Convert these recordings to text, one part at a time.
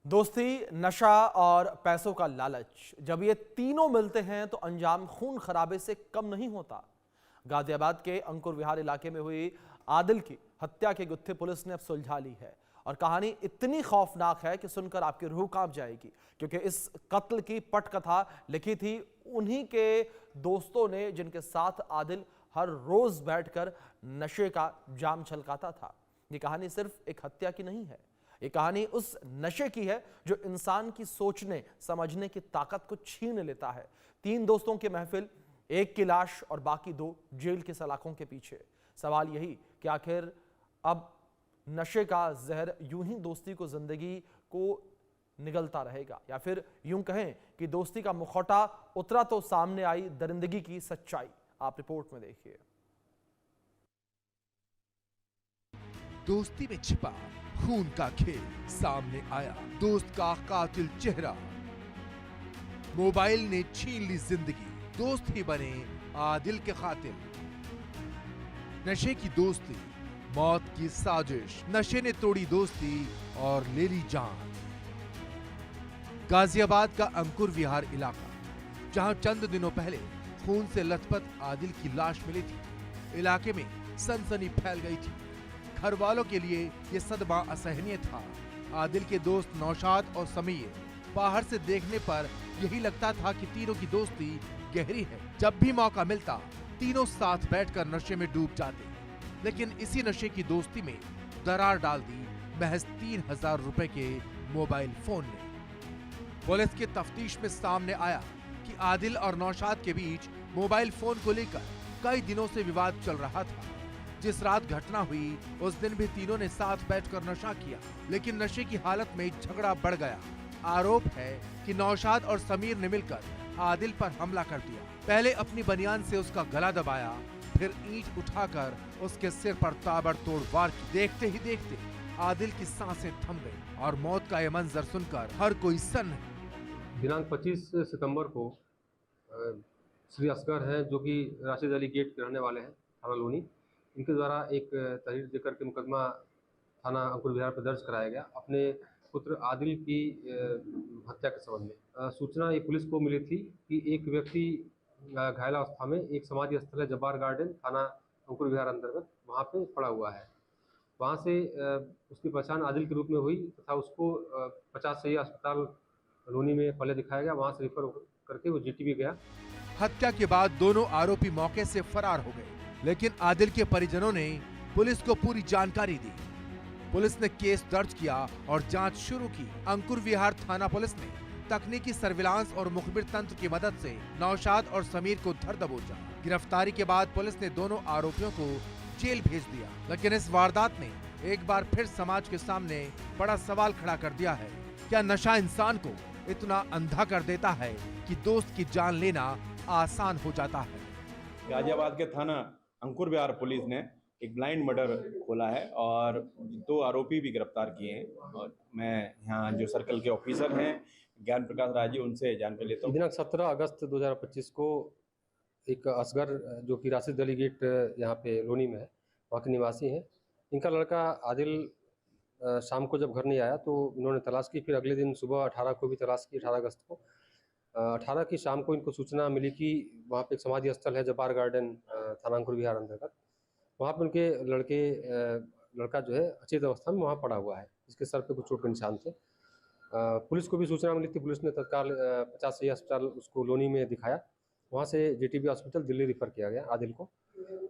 दोस्ती, नशा और पैसों का लालच, जब ये तीनों मिलते हैं तो अंजाम खून खराबे से कम नहीं होता। गाजियाबाद के अंकुर विहार इलाके में हुई आदिल की हत्या के गुत्थे पुलिस ने अब सुलझा ली है और कहानी इतनी खौफनाक है कि सुनकर आपकी रूह कांप जाएगी, क्योंकि इस कत्ल की पटकथा लिखी थी उन्हीं के दोस्तों ने जिनके साथ आदिल हर रोज बैठकर नशे का जाम छलकाता था। ये कहानी सिर्फ एक हत्या की नहीं है, ये कहानी उस नशे की है जो इंसान की सोचने समझने की ताकत को छीन लेता है। तीन दोस्तों की महफिल, एक की लाश और बाकी दो जेल की सलाखों के पीछे। सवाल यही कि आखिर अब नशे का जहर यूं ही दोस्ती को जिंदगी को निगलता रहेगा, या फिर यूं कहें कि दोस्ती का मुखौटा उतरा तो सामने आई दरिंदगी की सच्चाई। आप रिपोर्ट में देखिए। दोस्ती में छिपा खून का खेल सामने आया। दोस्त का कातिल चेहरा, मोबाइल ने छीन ली जिंदगी, दोस्त ही बने आदिल के कातिल। नशे की दोस्ती, मौत की साजिश, नशे ने तोड़ी दोस्ती और ले ली जान। गाजियाबाद का अंकुर विहार इलाका, जहां चंद दिनों पहले खून से लथपथ आदिल की लाश मिली थी, इलाके में सनसनी फैल गई थी। घर वालों के लिए यह सदमा असहनीय था। आदिल के दोस्त नौशाद और समीर, बाहर से देखने पर यही लगता था कि तीनों की दोस्ती गहरी है। जब भी मौका मिलता तीनों साथ बैठकर नशे में डूब जाते, लेकिन इसी नशे की दोस्ती में दरार डाल दी महज 3000 रुपए के मोबाइल फोन ने। पुलिस की तफ्तीश में सामने आया कि आदिल और नौशाद के बीच मोबाइल फोन को लेकर कई दिनों से विवाद चल रहा था। जिस रात घटना हुई उस दिन भी तीनों ने साथ बैठकर नशा किया, लेकिन नशे की हालत में झगड़ा बढ़ गया। आरोप है कि नौशाद और समीर ने मिलकर आदिल पर हमला कर दिया। पहले अपनी बनियान से उसका गला दबाया, फिर ईंट उठाकर उसके सिर पर ताबड़तोड़ वार की। देखते ही देखते आदिल की सांसें थम गई और मौत का यह मंजर सुनकर हर कोई सन्न है। दिनांक 25 सितंबर को श्री असगर हैं, जो कि राशिद अली गेट के रहने वाले हैं, थाना लोनी, इनके द्वारा एक तहरीर देकर के मुकदमा थाना अंकुर विहार पर दर्ज कराया गया अपने पुत्र आदिल की हत्या के संबंध में। सूचना ये पुलिस को मिली थी कि एक व्यक्ति घायल अवस्था में एक समाधि स्थल है जब्बार गार्डन, थाना अंकुर विहार अंतर्गत, वहाँ पे पड़ा हुआ है। वहाँ से उसकी पहचान आदिल के रूप में हुई तथा उसको 50 सही अस्पताल लोनी में पहले दिखाया गया, वहाँ से रिफर करके वो जीटीबी गया। हत्या के बाद दोनों आरोपी मौके से फरार हो गए, लेकिन आदिल के परिजनों ने पुलिस को पूरी जानकारी दी। पुलिस ने केस दर्ज किया और जांच शुरू की। अंकुर विहार थाना पुलिस ने तकनीकी सर्विलांस और मुखबिर तंत्र की मदद से नौशाद और समीर को धर दबोचा। गिरफ्तारी के बाद पुलिस ने दोनों आरोपियों को जेल भेज दिया, लेकिन इस वारदात ने एक बार फिर समाज के सामने बड़ा सवाल खड़ा कर दिया है। क्या नशा इंसान को इतना अंधा कर देता है कि दोस्त की जान लेना आसान हो जाता है? गाजियाबाद के थाना अंकुर विहार पुलिस ने एक ब्लाइंड मर्डर खोला है और 2 आरोपी भी गिरफ्तार किए हैं। और मैं यहाँ जो सर्कल के ऑफिसर हैं ज्ञान प्रकाश राजी, उनसे जानकारी लेता हूँ। दिनांक 17 अगस्त 2025 को एक असगर, जो कि राशिद अली गेट यहाँ पे लोनी में है, वहाँ के निवासी हैं, इनका लड़का आदिल शाम को जब घर नहीं आया तो इन्होंने तलाश की। फिर अगले दिन सुबह 18 को भी तलाश की, 18 अगस्त को। 18 की शाम को इनको सूचना मिली कि वहाँ पे एक समाधि स्थल है जब्बार गार्डन, थाना अंकुर विहार अंतर्गत, वहाँ पे उनके लड़का जो है अचेत अवस्था में वहाँ पड़ा हुआ है, जिसके सर पे कुछ चोट के निशान थे। पुलिस को भी सूचना मिली थी। पुलिस ने तत्काल 50 सही अस्पताल उसको लोनी में दिखाया, वहाँ से जीटीबी हॉस्पिटल दिल्ली रिफर किया गया आदिल को,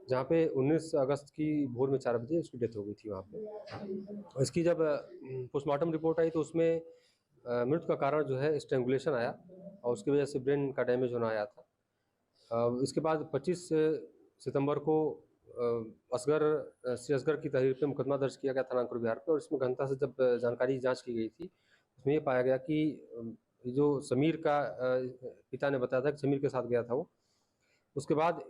जहाँ पे 19 अगस्त की भोर में 4 बजे उसकी डेथ हो गई थी वहाँ पे। इसकी जब पोस्टमार्टम रिपोर्ट आई तो उसमें मृत्यु का कारण जो है स्ट्रेंगुलेशन आया और उसकी वजह से ब्रेन का डैमेज होना आया था। इसके बाद 25 सितंबर को श्री असगर की तहरीर पे मुकदमा दर्ज किया गया थाना अंकुर विहार पे, और इसमें गहनता से जब जानकारी जांच की गई थी, उसमें ये पाया गया कि जो समीर का पिता ने बताया था कि समीर के साथ गया था वो। उसके बाद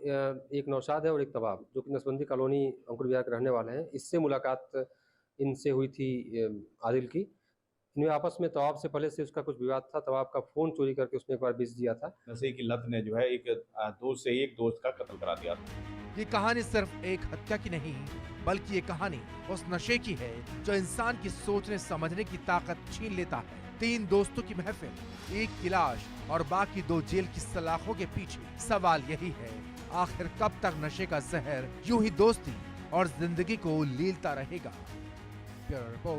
एक नौशाद है और एक तवाब, जो कि नसबंदी कॉलोनी अंकुर विहार के रहने वाले हैं, इससे मुलाकात इनसे हुई थी आदिल की। इनमें आपस में तवाब से पहले से उसका कुछ विवाद था। तवाब का फोन चोरी करके उसने एक बार बेच दिया था। नशे की लत ने जो है एक दोस्त का कत्ल करा दिया था। ये कहानी सिर्फ एक हत्या की नहीं, बल्कि ये कहानी उस नशे की है जो इंसान की सोचने समझने की ताकत छीन लेता है। 3 दोस्तों की महफिल, एक की लाश और बाकी 2 जेल की सलाखों के पीछे सवाल यही है, आखिर कब तक नशे का जहर यूं ही दोस्ती और जिंदगी को लीलता रहेगा। Bureau report.